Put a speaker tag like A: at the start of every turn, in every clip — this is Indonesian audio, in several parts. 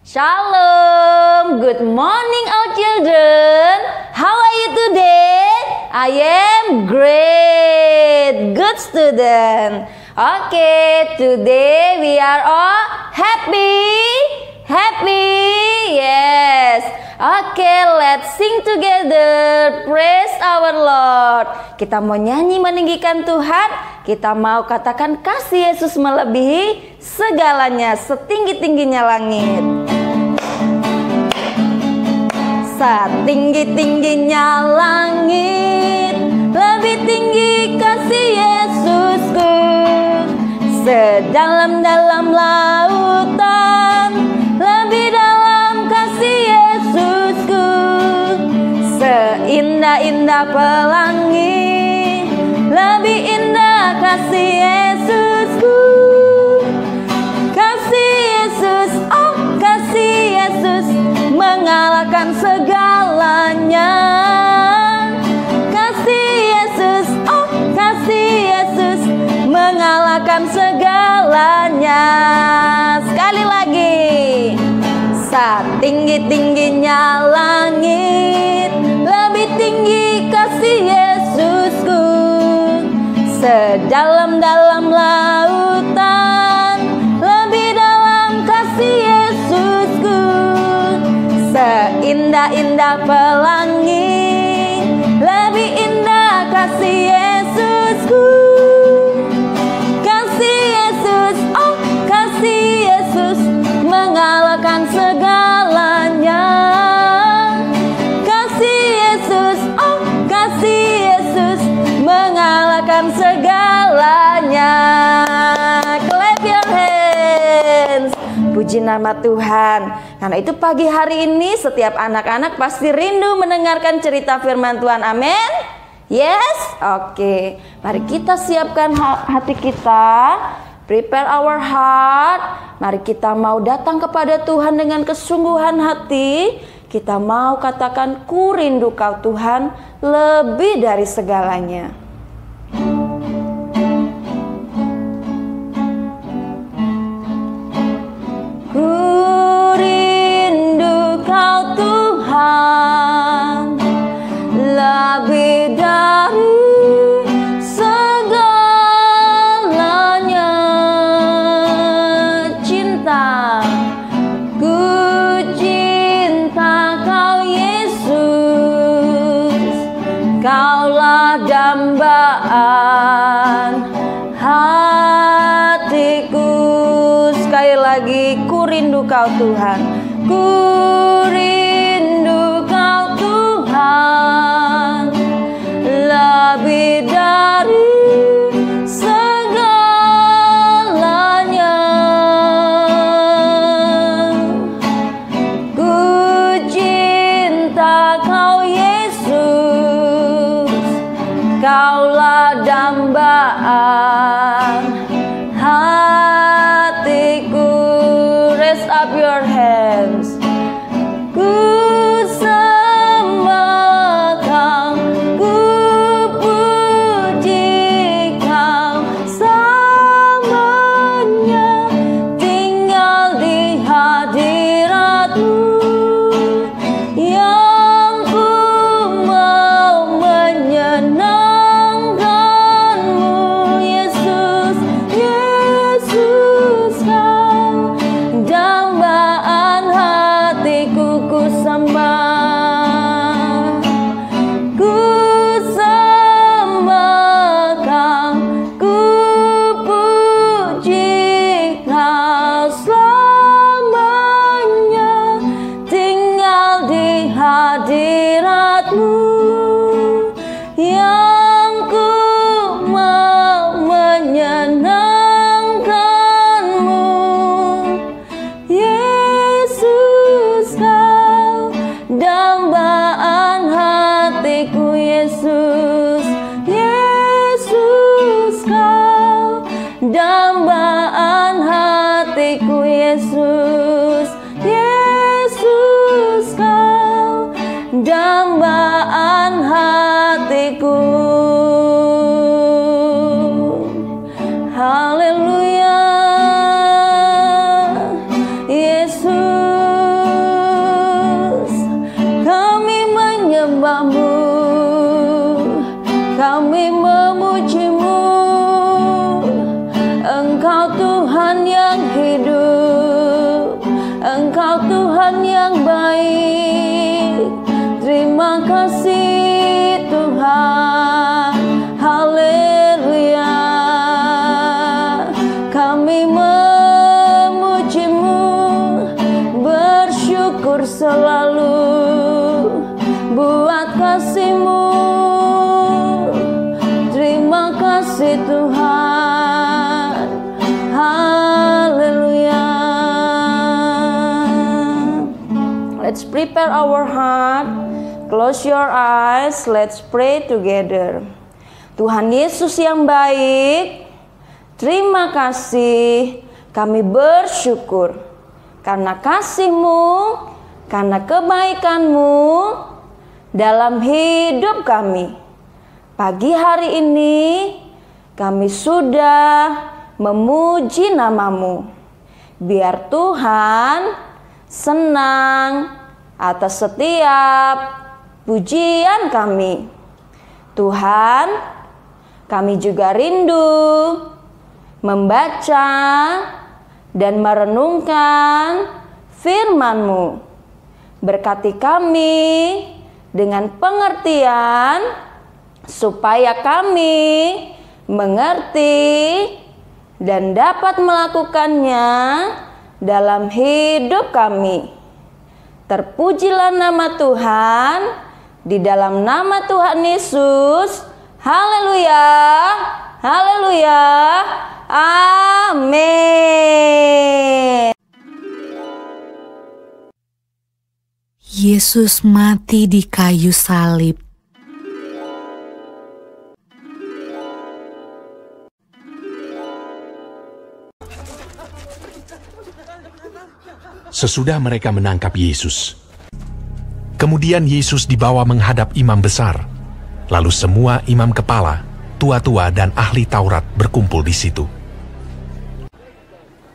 A: Shalom, good morning all children. How are you today? I am great, good student. Okay, today we are all happy, yes. Okay, let's sing together, praise our Lord. Kita mau nyanyi meninggikan Tuhan. Kita mau katakan kasih Yesus melebihi segalanya, setinggi-tingginya langit. Setinggi-tingginya langit, lebih tinggi kasih Yesusku. Sedalam-dalam lautan, lebih dalam kasih Yesusku. Seindah-indah pelangi, lebih indah kasih Yesusku. Kasih Yesus, oh kasih Yesus, mengalahkan segalanya. Kasih Yesus, oh kasih Yesus, mengalahkan segalanya. Sekali lagi. Setinggi-tingginya langit, lebih tinggi kasih Yesusku. Sedalam-dalam lautan, lebih dalam kasih Yesusku. Seindah-indah pelangi, lebih indah kasih Yesusku. Kasih Yesus, oh kasih Yesus, mengalahkan segalanya. Kasih Yesus, oh kasih Yesus, mengalahkan segalanya. Clap your hands. Puji nama Tuhan. Karena itu pagi hari ini setiap anak-anak pasti rindu mendengarkan cerita firman Tuhan. Amin. Yes? Oke. Mari kita siapkan hati kita. Prepare our heart. Mari kita mau datang kepada Tuhan dengan kesungguhan hati. Kita mau katakan, ku rindu Kau Tuhan lebih dari segalanya. Ku rindu Kau Tuhan lebih dari segalanya. Cinta, ku cinta Kau Yesus. Kaulah dambaan hatiku. Sekali lagi, ku rindu Kau Tuhan. Ku rindu Kau Tuhan lebih dari segalanya. Ku cinta Kau Yesus. Kaulah dambaan hatiku. Raise up your hands. Ku sembah Kau, ku puji Kau selamanya. Tinggal di hadirat-Mu, yang ku mau menyenangkan-Mu. Yesus, Yesus Kau, dambaan hatiku ku sembah. Ku sembah Kau, ku puji Kau selamanya. Tinggal di hadirat-Mu, yang ku mau menyenangkan-Mu. Yesus Kau, dambaan hatiku. Yesus, Yesus Kau, dambaan hatiku. Yesus, Yesus Kau, dambaan hatiku. Haleluya, Yesus. Engkau Tuhan yang baik. Terima kasih Tuhan. Haleluya. Kami memuji-Mu, bersyukur selalu buat kasih-Mu. Terima kasih Tuhan. Haleluya. Let's prepare our heart. Close your eyes. Let's pray together. Tuhan Yesus yang baik, terima kasih. Kami bersyukur karena kasih-Mu, karena kebaikan-Mu dalam hidup kami. Pagi hari ini kami sudah memuji nama-Mu. Biar Tuhan senang atas setiap pujian kami. Tuhan, kami juga rindu membaca dan merenungkan firman-Mu. Berkati kami dengan pengertian supaya kami mengerti dan dapat melakukannya dalam hidup kami. Terpujilah nama Tuhan, di dalam nama Tuhan Yesus. Haleluya, haleluya, amin.
B: Yesus mati di kayu salib.
C: Sesudah mereka menangkap Yesus, kemudian Yesus dibawa menghadap imam besar. Lalu semua imam kepala, tua-tua dan ahli Taurat berkumpul di situ.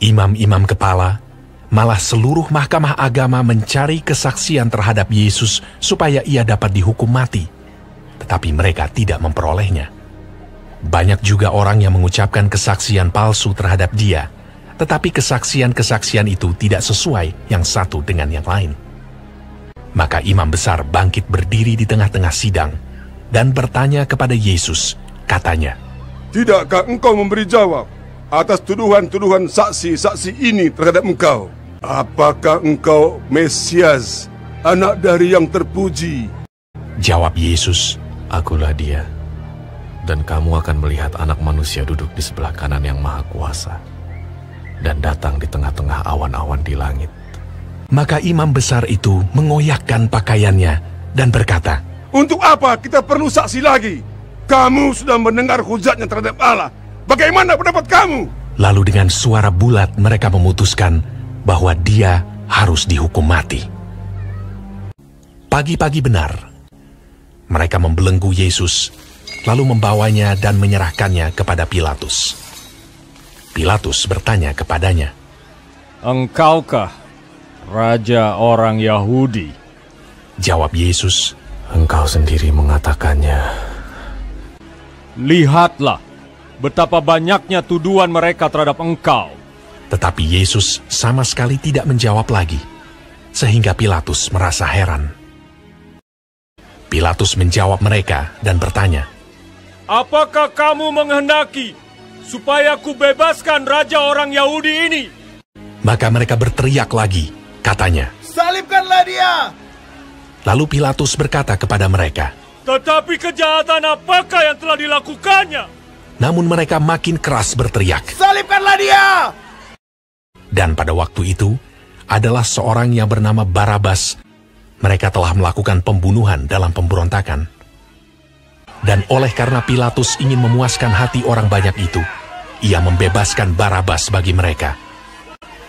C: Imam-imam kepala, malah seluruh mahkamah agama mencari kesaksian terhadap Yesus supaya ia dapat dihukum mati. Tetapi mereka tidak memperolehnya. Banyak juga orang yang mengucapkan kesaksian palsu terhadap dia, tetapi kesaksian-kesaksian itu tidak sesuai yang satu dengan yang lain. Maka imam besar bangkit berdiri di tengah-tengah sidang dan bertanya kepada Yesus, katanya,
D: "Tidakkah engkau memberi jawab atas tuduhan-tuduhan saksi-saksi ini terhadap engkau? Apakah engkau Mesias, anak dari yang terpuji?"
C: Jawab Yesus,
E: "Akulah dia, dan kamu akan melihat Anak Manusia duduk di sebelah kanan yang Maha Kuasa dan datang di tengah-tengah awan-awan di langit."
C: Maka imam besar itu mengoyakkan pakaiannya dan berkata,
D: "Untuk apa kita perlu saksi lagi? Kamu sudah mendengar hujatnya terhadap Allah. Bagaimana pendapat kamu?"
C: Lalu dengan suara bulat mereka memutuskan bahwa dia harus dihukum mati. Pagi-pagi benar, mereka membelenggu Yesus, lalu membawanya dan menyerahkannya kepada Pilatus. Pilatus bertanya kepadanya,
F: "Engkaukah Raja orang Yahudi?"
C: Jawab Yesus,
E: "Engkau sendiri mengatakannya."
F: "Lihatlah betapa banyaknya tuduhan mereka terhadap engkau."
C: Tetapi Yesus sama sekali tidak menjawab lagi, sehingga Pilatus merasa heran. Pilatus menjawab mereka dan bertanya,
F: "Apakah kamu menghendaki supaya ku bebaskan Raja orang Yahudi ini?"
C: Maka mereka berteriak lagi, katanya,
D: "Salibkanlah dia!"
C: Lalu Pilatus berkata kepada mereka,
F: "Tetapi kejahatan apakah yang telah dilakukannya?"
C: Namun mereka makin keras berteriak.
D: "Salibkanlah dia!"
C: Dan pada waktu itu adalah seorang yang bernama Barabas. Mereka telah melakukan pembunuhan dalam pemberontakan. Dan oleh karena Pilatus ingin memuaskan hati orang banyak itu, ia membebaskan Barabas bagi mereka.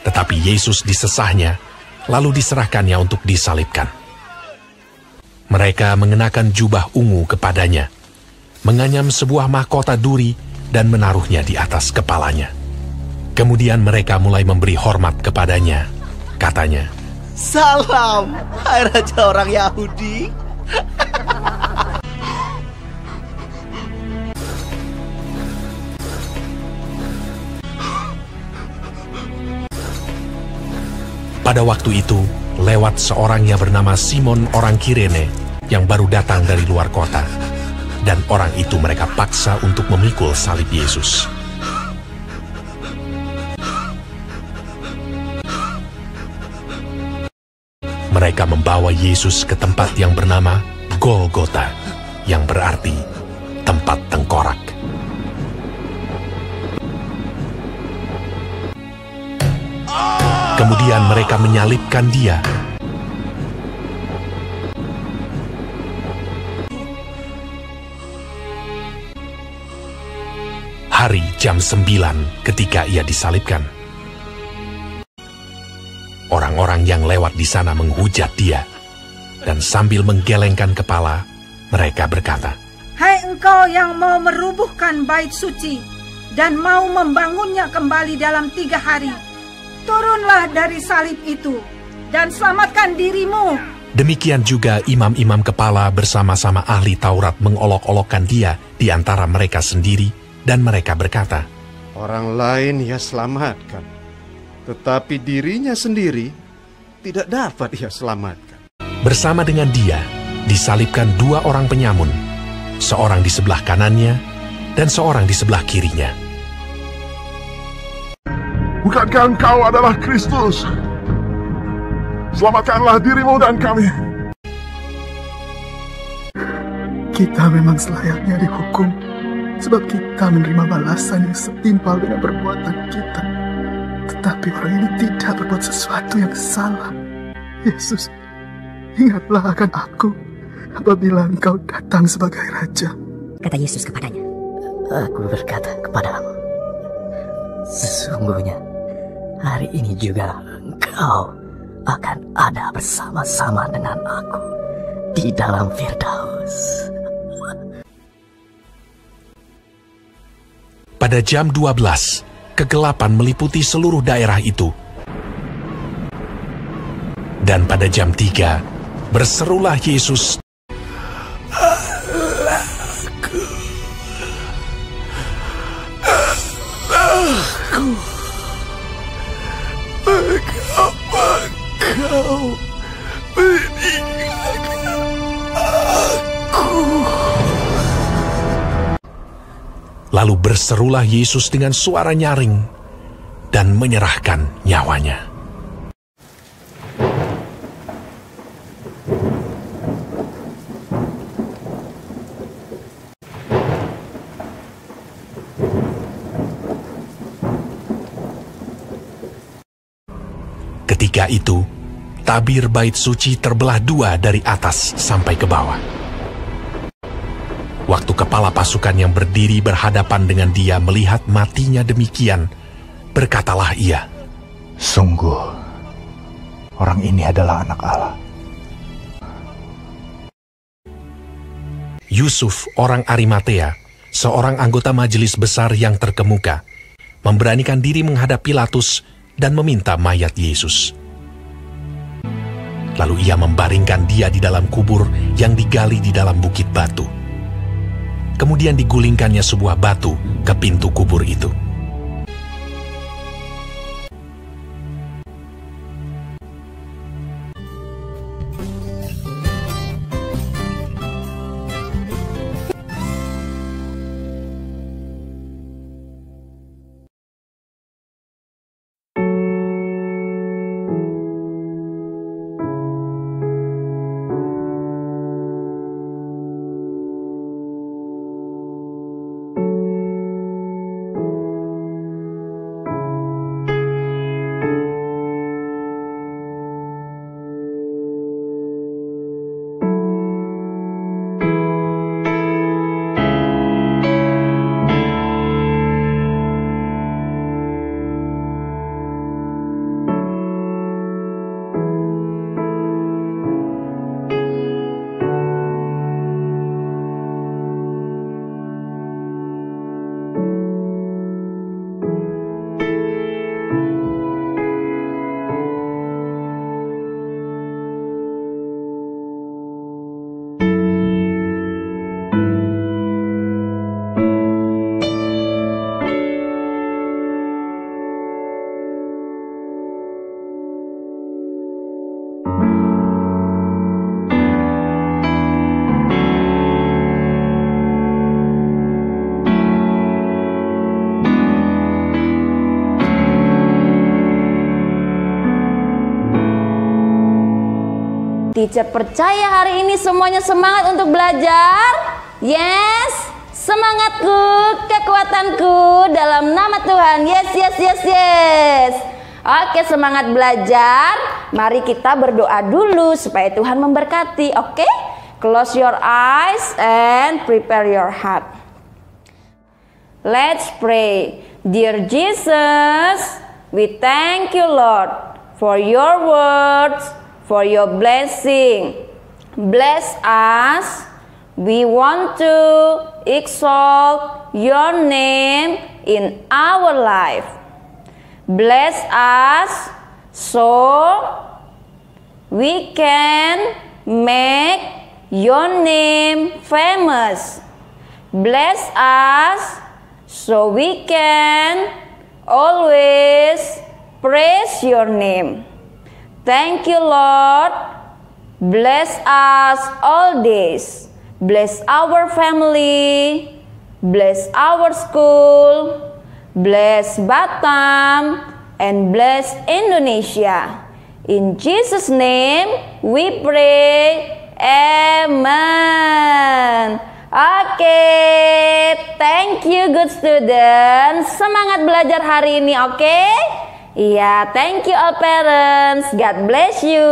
C: Tetapi Yesus disesahnya, lalu diserahkannya untuk disalibkan. Mereka mengenakan jubah ungu kepadanya, menganyam sebuah mahkota duri dan menaruhnya di atas kepalanya. Kemudian mereka mulai memberi hormat kepadanya. Katanya,
G: "Salam, hai Raja orang Yahudi."
C: Pada waktu itu, lewat seorang yang bernama Simon orang Kirene yang baru datang dari luar kota. Dan orang itu mereka paksa untuk memikul salib Yesus. Mereka membawa Yesus ke tempat yang bernama Golgota, yang berarti tempat tengkorak. Kemudian mereka menyalibkan dia. Hari jam 9 ketika ia disalibkan. Orang-orang yang lewat di sana menghujat dia, dan sambil menggelengkan kepala, mereka berkata,
H: "Hai engkau yang mau merubuhkan bait suci dan mau membangunnya kembali dalam 3 hari, turunlah dari salib itu dan selamatkan dirimu."
C: Demikian juga imam-imam kepala bersama-sama ahli Taurat mengolok-olokkan dia di antara mereka sendiri, dan mereka berkata,
I: "Orang lain ia selamatkan, tetapi dirinya sendiri tidak dapat ia selamatkan."
C: Bersama dengan dia disalibkan 2 orang penyamun, seorang di sebelah kanannya dan seorang di sebelah kirinya.
J: "Bukankah engkau adalah Kristus? Selamatkanlah dirimu dan kami."
K: Kita memang selayaknya dihukum, sebab kita menerima balasan yang setimpal dengan perbuatan kita. Tetapi orang ini tidak berbuat sesuatu yang salah. Yesus, ingatlah akan aku apabila engkau datang sebagai Raja.
L: Kata Yesus kepadanya, "Aku berkata kepadamu, sesungguhnya hari ini juga engkau akan ada bersama-sama dengan aku di dalam Firdaus."
C: Pada jam 12, kegelapan meliputi seluruh daerah itu. Dan pada jam 3, berserulah Yesus, "Allahku, Allahku, mengapa Engkau meninggalkan aku?" Lalu berserulah Yesus dengan suara nyaring dan menyerahkan nyawanya. Ketika itu, tabir bait suci terbelah 2 dari atas sampai ke bawah. Waktu kepala pasukan yang berdiri berhadapan dengan dia melihat matinya demikian, berkatalah ia,
M: "Sungguh, orang ini adalah anak Allah."
C: Yusuf, orang Arimatea, seorang anggota majelis besar yang terkemuka, memberanikan diri menghadap Pilatus dan meminta mayat Yesus. Lalu ia membaringkan dia di dalam kubur yang digali di dalam bukit batu. Kemudian digulingkannya sebuah batu ke pintu kubur itu.
A: Teacher percaya hari ini semuanya semangat untuk belajar. Yes, semangatku, kekuatanku dalam nama Tuhan. Yes, yes, yes, yes. Oke, semangat belajar. Mari kita berdoa dulu supaya Tuhan memberkati. Oke, close your eyes and prepare your heart. Let's pray. Dear Jesus, we thank you, Lord, for your words, for your blessing. Bless us. We want to exalt your name in our life. Bless us so we can make your name famous. Bless us so we can always praise your name. Thank you, Lord. Bless us all days. Bless our family. Bless our school. Bless Batam and bless Indonesia. In Jesus' name we pray. Amen. Oke, thank you good students. Semangat belajar hari ini, oke? Iya, thank you all parents. God bless you.